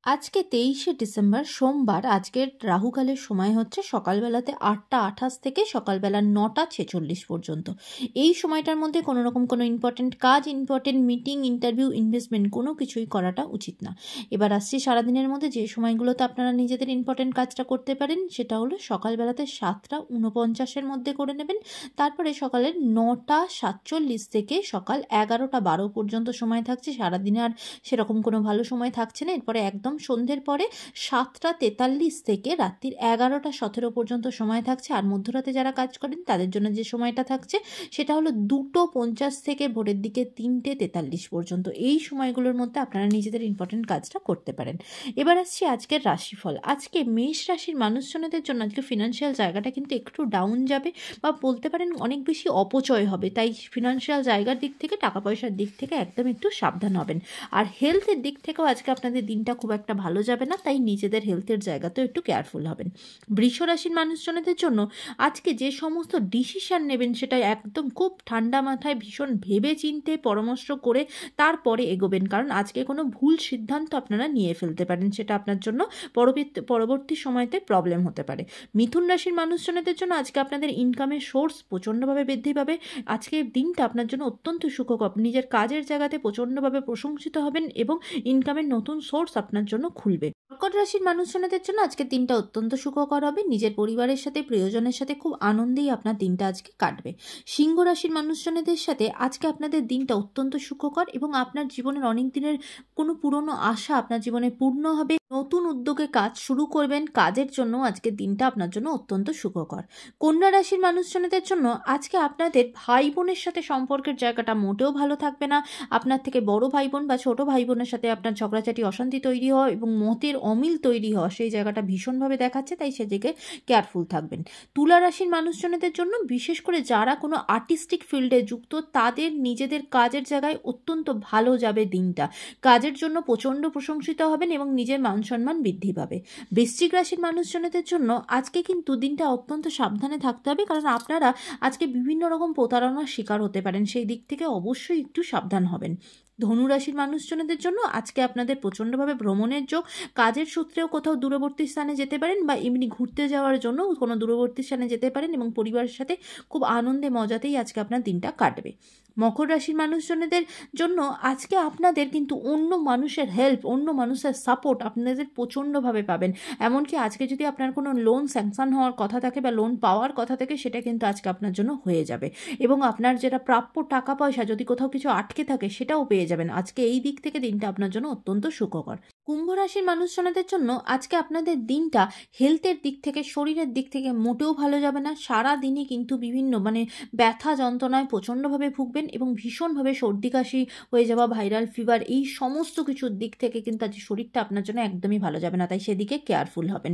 আজকে 23শে ডিসেম্বর সোমবার। আজকের রাহুকালের সময় হচ্ছে সকালবেলাতে 8টা 28 থেকে সকালবেলা 9টা 46 পর্যন্ত। এই সময়টার মধ্যে কোনো রকম কোনো ইম্পর্টেন্ট কাজ, ইম্পর্টেন্ট মিটিং, ইন্টারভিউ, ইনভেস্টমেন্ট কোনো কিছুই করাটা উচিত না। এবার আসছি সারাদিনের মধ্যে যে সময়গুলোতে আপনারা নিজেদের ইম্পর্টেন্ট কাজটা করতে পারেন, সেটা হলো সকালবেলাতে 7টা 49-এর মধ্যে করে নেবেন। তারপরে সকালের 9টা 47 থেকে সকাল 11টা 12 পর্যন্ত সময় থাকছে। সারাদিনে আর সেরকম কোনো ভালো সময় থাকছে না। এরপরে একদম সন্ধ্যের পরে 7টা 43 থেকে রাত্রির 11টা 17 পর্যন্ত সময় থাকছে। আর মধ্যরাতে যারা কাজ করেন তাদের জন্য যে সময়টা থাকছে সেটা হলো 2টো 50 থেকে ভোরের দিকে 3টে 43 পর্যন্ত। এই সময়গুলোর মধ্যে আপনারা নিজেদের ইম্পর্টেন্ট কাজটা করতে পারেন। এবার আসছি আজকের রাশিফল। আজকে মেষ রাশির মানুষজনদের জন্য আজকে ফিনান্সিয়াল জায়গাটা কিন্তু একটু ডাউন যাবে, বা বলতে পারেন অনেক বেশি অপচয় হবে। তাই ফিনান্সিয়াল জায়গার দিক থেকে, টাকা পয়সার দিক থেকে একদম একটু সাবধান হবেন। আর হেলথের দিক থেকেও আজকে আপনাদের দিনটা খুব একটা ভালো যাবে না, তাই নিজেদের হেলথের জায়গাতেও একটু কেয়ারফুল হবেন। বৃষ রাশির মানুষজনদের জন্য আজকে যে সমস্ত ডিসিশন নেবেন সেটা একদম খুব ঠান্ডা মাথায়, ভীষণ ভেবে চিন্তে পরামর্শ করে তারপরে এগোবেন, কারণ আজকে কোনো ভুল সিদ্ধান্ত আপনারা নিয়ে ফেলতে পারেন, সেটা আপনার জন্য পরবর্তী সময়তে প্রবলেম হতে পারে। মিথুন রাশির মানুষজনদের জন্য আজকে আপনাদের ইনকামের সোর্স প্রচণ্ডভাবে বৃদ্ধি পাবে। আজকের দিনটা আপনার জন্য অত্যন্ত সুখকর। নিজের কাজের জায়গাতে প্রচণ্ডভাবে প্রশংসিত হবেন এবং ইনকামের নতুন সোর্স আপনার জন্য খুলবে। কর্কট রাশির মানুষজনদের জন্য আজকের দিনটা অত্যন্ত সুখকর হবে। নিজের পরিবারের সাথে, প্রিয়জনের সাথে খুব আনন্দেই আপনার দিনটা আজকে কাটবে। সিংহ রাশির মানুষজনদের সাথে আজকে আপনাদের দিনটা অত্যন্ত সুখকর এবং আপনার জীবনের অনেক দিনের কোনো পুরনো আশা আপনার জীবনে পূর্ণ হবে। নতুন উদ্যোগে কাজ শুরু করবেন, কাজের জন্য আজকের দিনটা আপনার জন্য অত্যন্ত সুখকর। কন্যা রাশির মানুষজনদের জন্য আজকে আপনাদের ভাই বোনের সাথে সম্পর্কের জায়গাটা মোটেও ভালো থাকবে না। আপনার থেকে বড় ভাই বোন বা ছোট ভাই বোনের সাথে আপনার ঝগড়াঝাটি, অশান্তি তৈরি হওয়া এবং মতের অমিল তৈরি হওয়া, সেই জায়গাটা ভীষণভাবে দেখাচ্ছে, তাই সেদিকে কেয়ারফুল থাকবেন। তুলা রাশির মানুষজনদের জন্য বিশেষ করে যারা কোনো আর্টিস্টিক ফিল্ডে যুক্ত, তাদের নিজেদের কাজের জায়গায় অত্যন্ত ভালো যাবে দিনটা। কাজের জন্য প্রচণ্ড প্রশংসিত হবেন এবং নিজের মান সম্মান বৃদ্ধি পাবে। বৃশ্চিক রাশির মানুষজনদের জন্য আজকে কিন্তু দিনটা অত্যন্ত সাবধানে থাকতে হবে, কারণ আপনারা আজকে বিভিন্ন রকম প্রতারণার শিকার হতে পারেন, সেই দিক থেকে অবশ্যই একটু সাবধান হবেন। ধনুরাশির মানুষজনদের জন্য আজকে আপনাদের প্রচণ্ডভাবে ভ্রমণের যোগ। কাজের সূত্রেও কোথাও দূরবর্তী স্থানে যেতে পারেন, বা এমনি ঘুরতে যাওয়ার জন্য কোনো দূরবর্তী স্থানে যেতে পারেন এবং পরিবারের সাথে খুব আনন্দে মজাতেই আজকে আপনার দিনটা কাটবে। মকর রাশির মানুষজনদের জন্য আজকে আপনাদের কিন্তু অন্য মানুষের হেল্প, অন্য মানুষের সাপোর্ট আপনাদের প্রচণ্ডভাবে পাবেন। এমনকি আজকে যদি আপনার কোনো লোন স্যাংশন হওয়ার কথা থাকে বা লোন পাওয়ার কথা থাকে, সেটা কিন্তু আজকে আপনার জন্য হয়ে যাবে এবং আপনার যেটা প্রাপ্য টাকা পয়সা, যদি কোথাও কিছু আটকে থাকে, সেটাও পেয়ে যাবেন। আজকে এই দিক থেকে দিনটা আপনার জন্য অত্যন্ত সুখকর। কুম্ভ রাশির মানুষজনদের জন্য আজকে আপনাদের দিনটা হেলথের দিক থেকে, শরীরের দিক থেকে মোটেও ভালো যাবে না। সারা দিনই কিন্তু বিভিন্ন ব্যথা যন্ত্রণায় প্রচণ্ডভাবে ভুগবেন এবং ভীষণভাবে সর্দি কাশি হয়ে যাওয়া, ভাইরাল ফিভার, এই সমস্ত কিছুর দিক থেকে কিন্তু আজ শরীরটা আপনার জন্য একদমই ভালো যাবে না, তাই সেদিকে কেয়ারফুল হবেন।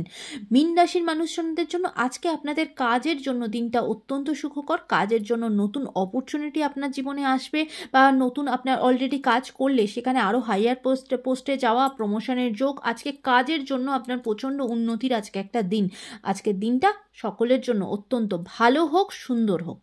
মীন রাশির মানুষজনদের জন্য আজকে আপনাদের কাজের জন্য দিনটা অত্যন্ত সুখকর। কাজের জন্য নতুন অপরচুনিটি আপনার জীবনে আসবে, বা নতুন আপনার অলরেডি কাজ করলে সেখানে আরও হাইয়ার পোস্টে যাওয়া, প্রমোশনের যোগ। আজকে কাজের জন্য আপনার প্রচণ্ড উন্নতির আজকে একটা দিন। আজকের দিনটা সকলের জন্য অত্যন্ত ভালো হোক, সুন্দর হোক।